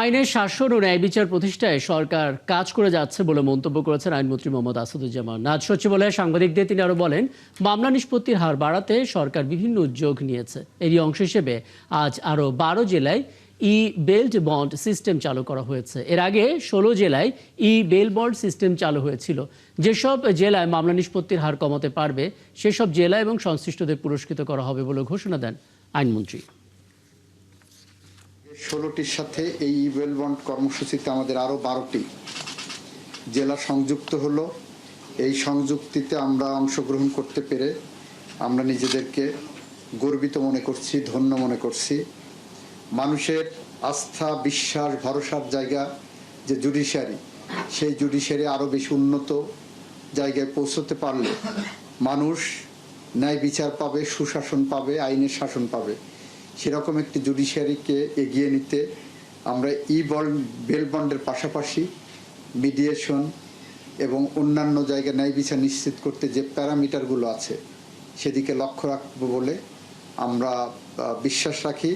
আইনের শাসন ও ন্যায় বিচার প্রতিষ্ঠায় সরকার কাজ করে যাচ্ছে বলে মন্তব্য করেছেন আইনমন্ত্রী মোহাম্মদ আসাদুজ্জামান। আজ সচিবালয়ে সাংবাদিকদের তিনি আরো বলেন, মামলা নিষ্পত্তির হার বাড়াতে সরকার বিভিন্ন উদ্যোগ নিয়েছে। এরই অংশ হিসেবে আজ আরো 12 জেলায় ই বেল্ট বন্ড সিস্টেম চালু করা হয়েছে। এর আগে 16 জেলায় ই বেল বন্ড সিস্টেম চালু হয়েছিল। যেসব জেলায় মামলা নিষ্পত্তির হার কমাতে পারবে সেসব জেলা এবং সংশ্লিষ্টদের পুরস্কৃত করা হবে বলে ঘোষণা দেন আইনমন্ত্রী। 16টির সাথে এই ইবেল বন্ড কর্মসূচিতে আমাদের আরও 12টি জেলা সংযুক্ত হলো। এই সংযুক্তিতে আমরা অংশগ্রহণ করতে পেরে আমরা নিজেদেরকে গর্বিত মনে করছি, ধন্য মনে করছি। মানুষের আস্থা, বিশ্বাস, ভরসার জায়গা যে জুডিশিয়ারি, সেই জুডিশিয়ারি আরও বেশি উন্নত জায়গায় পৌঁছতে পারলে মানুষ ন্যায় বিচার পাবে, সুশাসন পাবে, আইনের শাসন পাবে। সেরকম একটি জুডিশিয়ারিকে এগিয়ে নিতে আমরা বেল বন্ডের পাশাপাশি মিডিয়েশন এবং অন্যান্য জায়গায় ন্যায় বিচার নিশ্চিত করতে যে প্যারামিটারগুলো আছে সেদিকে লক্ষ্য রাখবো বলে আমরা বিশ্বাস রাখি।